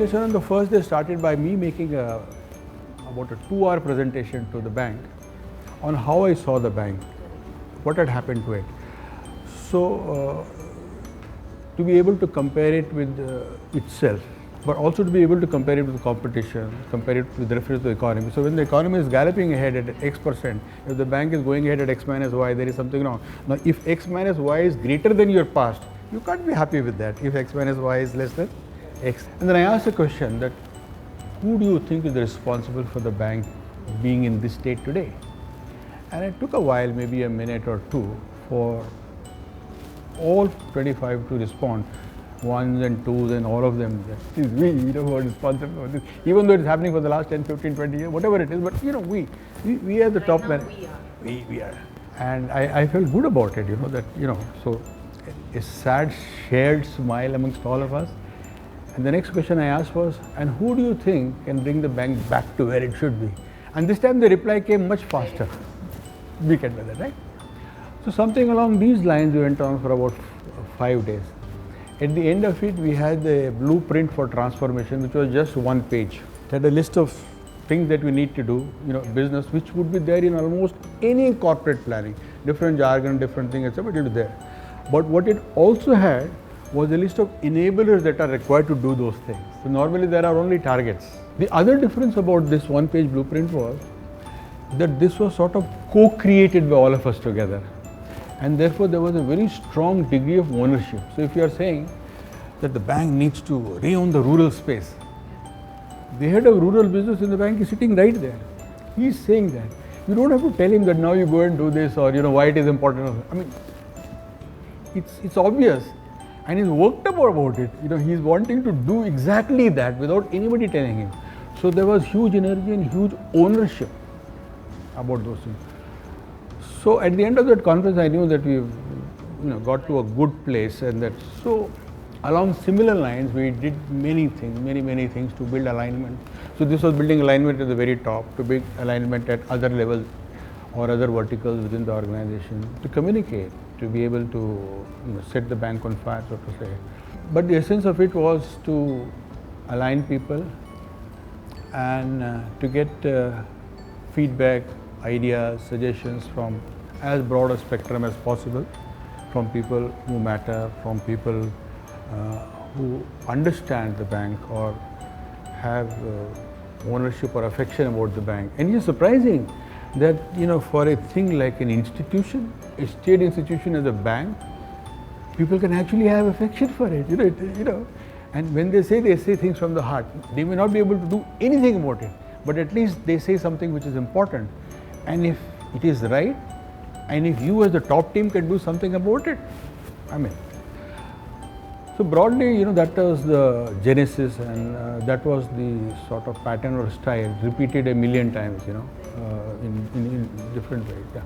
presentation on the first day started by me making about a 2-hour presentation to the bank on how I saw the bank, what had happened to it. So, to be able to compare it with itself, but also to be able to compare it with the competition, compare it with reference to the economy. So when the economy is galloping ahead at X%, if the bank is going ahead at X minus Y, there is something wrong. Now, if X minus Y is greater than your past, you can't be happy with that if X minus Y is less than X. And then I asked a question that, who do you think is responsible for the bank being in this state today? And it took a while, maybe a minute or two, for all 25 to respond, ones and twos and all of them. That is we, who are responsible for this. Even though it's happening for the last 10, 15, 20 years, whatever it is, but we are the top men. We are. And I felt good about it, so a sad shared smile amongst all of us. And the next question I asked was, and who do you think can bring the bank back to where it should be? And this time the reply came much faster. We can do that, right? So something along these lines went on for about 5 days. At the end of it, we had a blueprint for transformation, which was just one page. It had a list of things that we need to do, business, which would be there in almost any corporate planning. Different jargon, different things, etc., but it was there. But what it also had was a list of enablers that are required to do those things. So normally there are only targets. The other difference about this one-page blueprint was that this was sort of co-created by all of us together. And therefore there was a very strong degree of ownership. So if you are saying that the bank needs to re-own the rural space, the head of rural business in the bank is sitting right there. He is saying that. You don't have to tell him that now you go and do this or why it is important. I mean, it's obvious. And he's worked up about it. He's wanting to do exactly that without anybody telling him. So there was huge energy and huge ownership about those things. So at the end of that conference, I knew that we've got to a good place, and that so along similar lines we did many things, many things to build alignment. So this was building alignment at the very top, to build alignment at other levels or other verticals within the organization, to communicate, to be able to set the bank on fire, so to say. But the essence of it was to align people and to get feedback, ideas, suggestions from as broad a spectrum as possible, from people who matter, from people who understand the bank or have ownership or affection about the bank. And it's surprising that for a thing like an institution, a state institution as a bank, people can actually have affection for it. And when they say things from the heart. They may not be able to do anything about it, but at least they say something which is important. And if it is right, and if you as the top team can do something about it, so broadly, that was the genesis, and that was the sort of pattern or style repeated a million times, in different ways. Yeah.